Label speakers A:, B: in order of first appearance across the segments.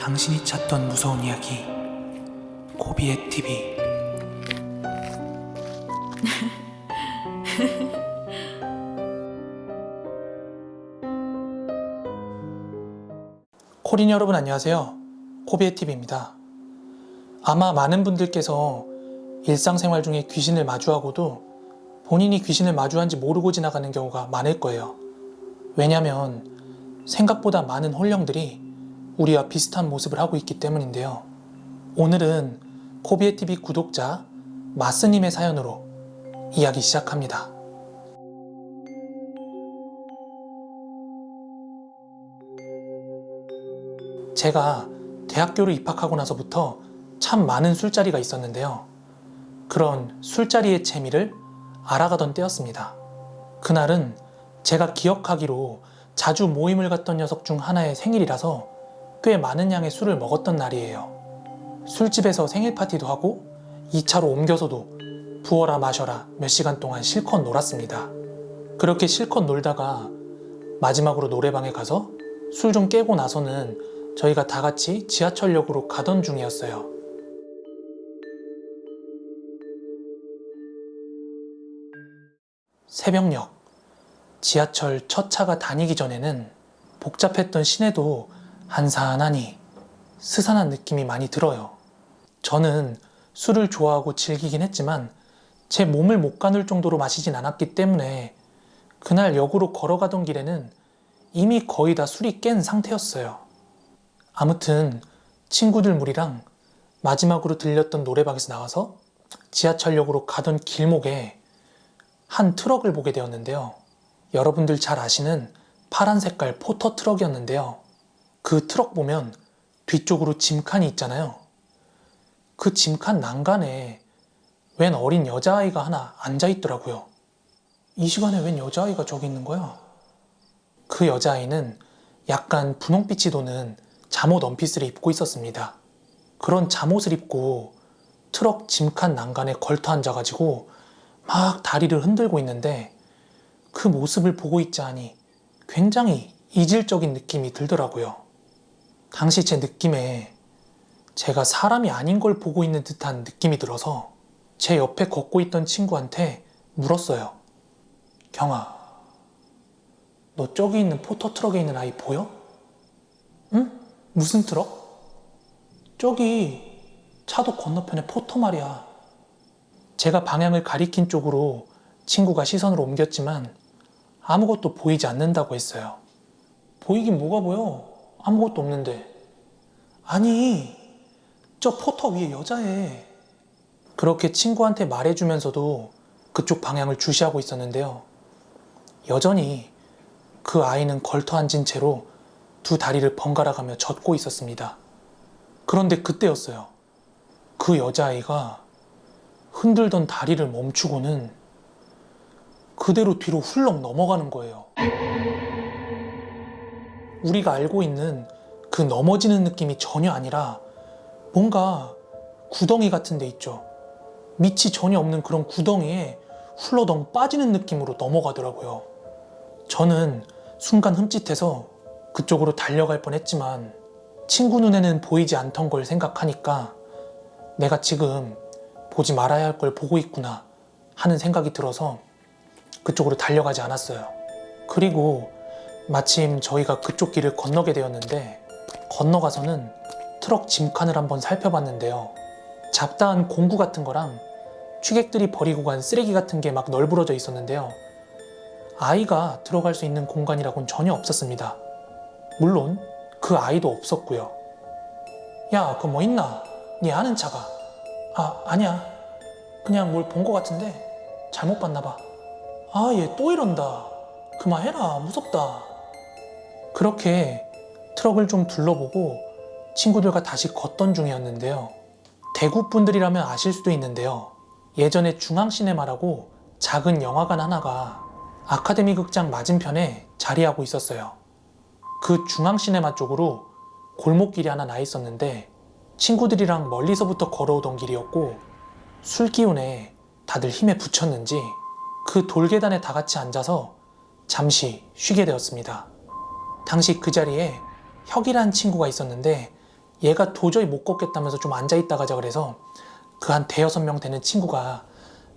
A: 당신이 찾던 무서운 이야기 고비의 TV. 코린 여러분 안녕하세요. 고비의 TV입니다. 아마 많은 분들께서 일상생활 중에 귀신을 마주하고도 본인이 귀신을 마주한지 모르고 지나가는 경우가 많을 거예요. 왜냐면 생각보다 많은 혼령들이 우리와 비슷한 모습을 하고 있기 때문인데요. 오늘은 고비의 TV 구독자 마스님의 사연으로 이야기 시작합니다. 제가 대학교를 입학하고 나서부터 참 많은 술자리가 있었는데요. 그런 술자리의 재미를 알아가던 때였습니다. 그날은 제가 기억하기로 자주 모임을 갔던 녀석 중 하나의 생일이라서 꽤 많은 양의 술을 먹었던 날이에요. 술집에서 생일 파티도 하고 2차로 옮겨서도 부어라 마셔라 몇 시간 동안 실컷 놀았습니다. 그렇게 실컷 놀다가 마지막으로 노래방에 가서 술 좀 깨고 나서는 저희가 다 같이 지하철역으로 가던 중이었어요. 새벽역, 지하철 첫 차가 다니기 전에는 복잡했던 시내도 한산하니 스산한 느낌이 많이 들어요. 저는 술을 좋아하고 즐기긴 했지만 제 몸을 못 가눌 정도로 마시진 않았기 때문에 그날 역으로 걸어가던 길에는 이미 거의 다 술이 깬 상태였어요. 아무튼 친구들 무리랑 마지막으로 들렸던 노래방에서 나와서 지하철역으로 가던 길목에 한 트럭을 보게 되었는데요. 여러분들 잘 아시는 파란 색깔 포터 트럭이었는데요. 그 트럭 보면 뒤쪽으로 짐칸이 있잖아요. 그 짐칸 난간에 웬 어린 여자아이가 하나 앉아있더라고요. 이 시간에 웬 여자아이가 저기 있는 거야? 그 여자아이는 약간 분홍빛이 도는 잠옷 원피스를 입고 있었습니다. 그런 잠옷을 입고 트럭 짐칸 난간에 걸터 앉아가지고 막 다리를 흔들고 있는데 그 모습을 보고 있자 하니 굉장히 이질적인 느낌이 들더라고요. 당시 제 느낌에 제가 사람이 아닌 걸 보고 있는 듯한 느낌이 들어서 제 옆에 걷고 있던 친구한테 물었어요. 경아, 너 저기 있는 포터 트럭에 있는 아이 보여? 응? 무슨 트럭? 저기 차도 건너편에 포터 말이야. 제가 방향을 가리킨 쪽으로 친구가 시선을 옮겼지만 아무것도 보이지 않는다고 했어요. 보이긴 뭐가 보여? 아무것도 없는데. 아니, 저 포터 위에 여자애. 그렇게 친구한테 말해주면서도 그쪽 방향을 주시하고 있었는데요. 여전히 그 아이는 걸터 앉은 채로 두 다리를 번갈아가며 젖고 있었습니다. 그런데 그때였어요. 그 여자아이가 흔들던 다리를 멈추고는 그대로 뒤로 훌렁 넘어가는 거예요. 우리가 알고 있는 그 넘어지는 느낌이 전혀 아니라 뭔가 구덩이 같은 데 있죠. 밑이 전혀 없는 그런 구덩이에 훌러덩 빠지는 느낌으로 넘어가더라고요. 저는 순간 흠칫해서 그쪽으로 달려갈 뻔했지만 친구 눈에는 보이지 않던 걸 생각하니까 내가 지금 보지 말아야 할 걸 보고 있구나 하는 생각이 들어서 그쪽으로 달려가지 않았어요. 그리고 마침 저희가 그쪽 길을 건너게 되었는데 건너가서는 트럭 짐칸을 한번 살펴봤는데요. 잡다한 공구 같은 거랑 취객들이 버리고 간 쓰레기 같은 게 막 널브러져 있었는데요. 아이가 들어갈 수 있는 공간이라고는 전혀 없었습니다. 물론 그 아이도 없었고요. 야, 그거 뭐 있나? 네 아는 차가. 아니야. 그냥 뭘 본 거 같은데 잘못 봤나 봐. 얘 또 이런다. 그만해라. 무섭다. 그렇게 트럭을 좀 둘러보고 친구들과 다시 걷던 중이었는데요. 대구 분들이라면 아실 수도 있는데요. 예전에 중앙시네마라고 작은 영화관 하나가 아카데미 극장 맞은편에 자리하고 있었어요. 그 중앙시네마 쪽으로 골목길이 하나 나 있었는데 친구들이랑 멀리서부터 걸어오던 길이었고 술 기운에 다들 힘에 부쳤는지 그 돌계단에 다 같이 앉아서 잠시 쉬게 되었습니다. 당시 그 자리에 혁이란 친구가 있었는데 얘가 도저히 못 걷겠다면서 좀 앉아있다 가자 그래서 그 한 대여섯 명 되는 친구가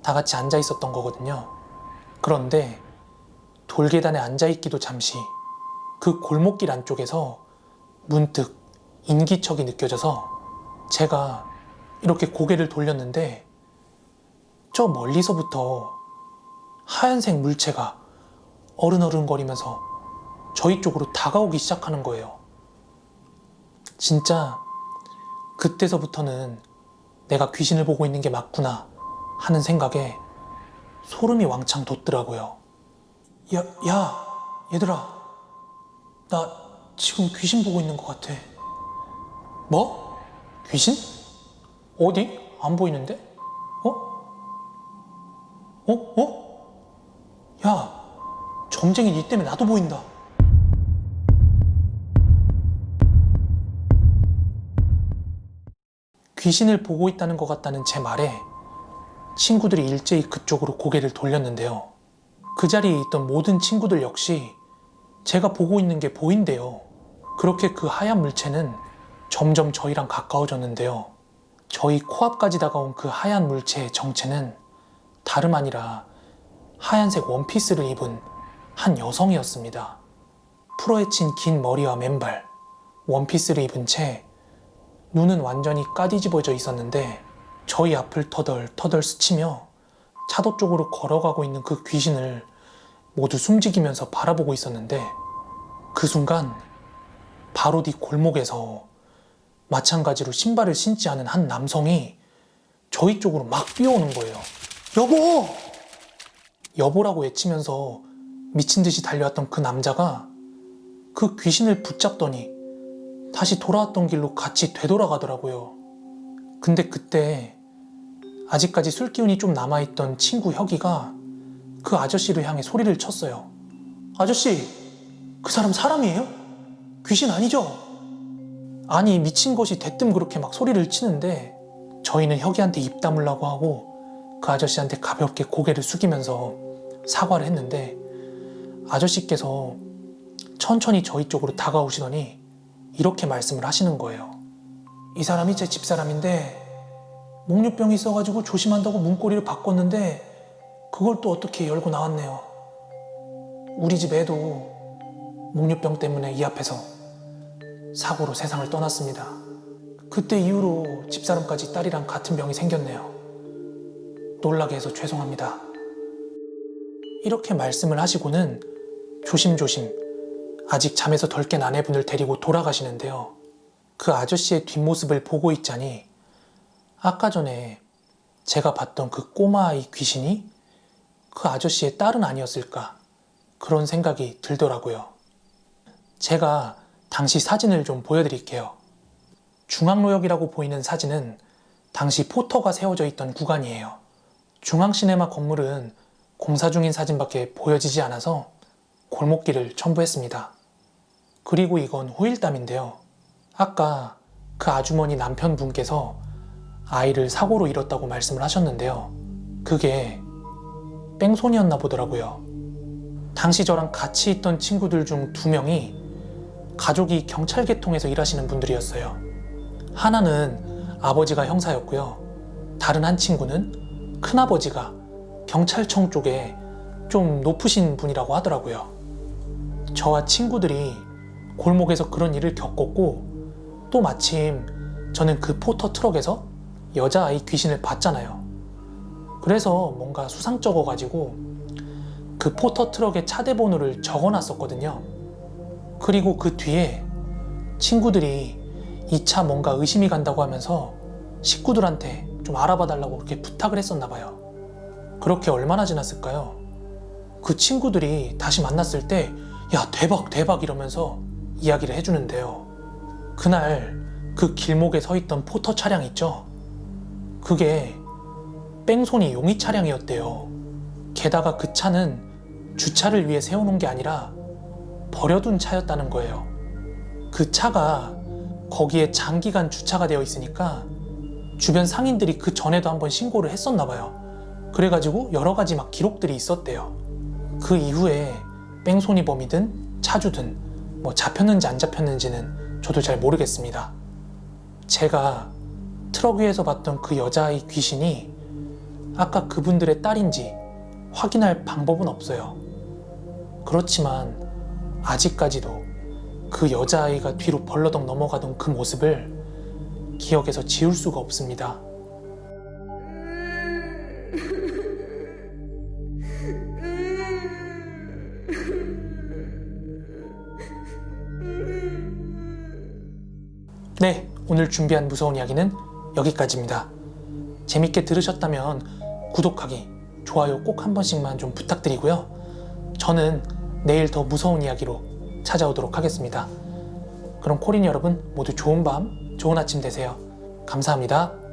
A: 다 같이 앉아있었던 거거든요. 그런데 돌계단에 앉아있기도 잠시 그 골목길 안쪽에서 문득 인기척이 느껴져서 제가 이렇게 고개를 돌렸는데 저 멀리서부터 하얀색 물체가 어른어른거리면서 저희 쪽으로 다가오기 시작하는 거예요. 진짜 그때서부터는 내가 귀신을 보고 있는 게 맞구나 하는 생각에 소름이 왕창 돋더라고요. 야, 얘들아, 나 지금 귀신 보고 있는 것 같아. 뭐? 귀신? 어디? 안 보이는데? 야, 점쟁이 니 때문에 나도 보인다. 귀신을 보고 있다는 것 같다는 제 말에 친구들이 일제히 그쪽으로 고개를 돌렸는데요. 그 자리에 있던 모든 친구들 역시 제가 보고 있는 게 보인대요. 그렇게 그 하얀 물체는 점점 저희랑 가까워졌는데요. 저희 코앞까지 다가온 그 하얀 물체의 정체는 다름 아니라 하얀색 원피스를 입은 한 여성이었습니다. 풀어헤친 긴 머리와 맨발, 원피스를 입은 채 눈은 완전히 까디집어져 있었는데 저희 앞을 터덜터덜 스치며 차도 쪽으로 걸어가고 있는 그 귀신을 모두 숨지기면서 바라보고 있었는데 그 순간 바로 뒤 골목에서 마찬가지로 신발을 신지 않은 한 남성이 저희 쪽으로 막 뛰어오는 거예요. 여보! 여보라고 외치면서 미친 듯이 달려왔던 그 남자가 그 귀신을 붙잡더니 다시 돌아왔던 길로 같이 되돌아가더라고요. 근데 그때 아직까지 술기운이 좀 남아있던 친구 혁이가 그 아저씨를 향해 소리를 쳤어요. 아저씨, 그 사람 사람이에요? 귀신 아니죠? 아니, 미친 것이 대뜸 그렇게 막 소리를 치는데 저희는 혁이한테 입 다물라고 하고 그 아저씨한테 가볍게 고개를 숙이면서 사과를 했는데 아저씨께서 천천히 저희 쪽으로 다가오시더니 이렇게 말씀을 하시는 거예요. 이 사람이 제 집사람인데 목류병이 있어가지고 조심한다고 문고리를 바꿨는데 그걸 또 어떻게 열고 나왔네요. 우리 집 애도 목류병 때문에 이 앞에서 사고로 세상을 떠났습니다. 그때 이후로 집사람까지 딸이랑 같은 병이 생겼네요. 놀라게 해서 죄송합니다. 이렇게 말씀을 하시고는 조심조심 아직 잠에서 덜 깬 아내분을 데리고 돌아가시는데요. 그 아저씨의 뒷모습을 보고 있자니 아까 전에 제가 봤던 그 꼬마아이 귀신이 그 아저씨의 딸은 아니었을까 그런 생각이 들더라고요. 제가 당시 사진을 좀 보여드릴게요. 중앙로역이라고 보이는 사진은 당시 포터가 세워져 있던 구간이에요. 중앙시네마 건물은 공사 중인 사진밖에 보여지지 않아서 골목길을 첨부했습니다. 그리고 이건 후일담인데요. 아까 그 아주머니 남편분께서 아이를 사고로 잃었다고 말씀을 하셨는데요. 그게 뺑소니였나 보더라고요. 당시 저랑 같이 있던 친구들 중 2명이 가족이 경찰 계통에서 일하시는 분들이었어요. 하나는 아버지가 형사였고요. 다른 한 친구는 큰아버지가 경찰청 쪽에 좀 높으신 분이라고 하더라고요. 저와 친구들이 골목에서 그런 일을 겪었고 또 마침 저는 그 포터 트럭에서 여자아이 귀신을 봤잖아요. 그래서 뭔가 수상쩍어가지고 그 포터 트럭의 차대 번호를 적어놨었거든요. 그리고 그 뒤에 친구들이 이 차 뭔가 의심이 간다고 하면서 식구들한테 좀 알아봐 달라고 그렇게 부탁을 했었나 봐요. 그렇게 얼마나 지났을까요? 그 친구들이 다시 만났을 때 야, 대박 대박 이러면서 이야기를 해주는데요. 그날 그 길목에 서 있던 포터 차량 있죠? 그게 뺑소니 용의 차량이었대요. 게다가 그 차는 주차를 위해 세워놓은 게 아니라 버려둔 차였다는 거예요. 그 차가 거기에 장기간 주차가 되어 있으니까 주변 상인들이 그 전에도 한번 신고를 했었나 봐요. 그래가지고 여러 가지 막 기록들이 있었대요. 그 이후에 뺑소니범이든 차주든 뭐 잡혔는지 안 잡혔는지는 저도 잘 모르겠습니다. 제가 트럭 위에서 봤던 그 여자아이 귀신이 아까 그분들의 딸인지 확인할 방법은 없어요. 그렇지만 아직까지도 그 여자아이가 뒤로 벌러덩 넘어가던 그 모습을 기억에서 지울 수가 없습니다. 네, 오늘 준비한 무서운 이야기는 여기까지입니다. 재밌게 들으셨다면 구독하기, 좋아요 꼭 한 번씩만 좀 부탁드리고요. 저는 내일 더 무서운 이야기로 찾아오도록 하겠습니다. 그럼 코린 여러분 모두 좋은 밤, 좋은 아침 되세요. 감사합니다.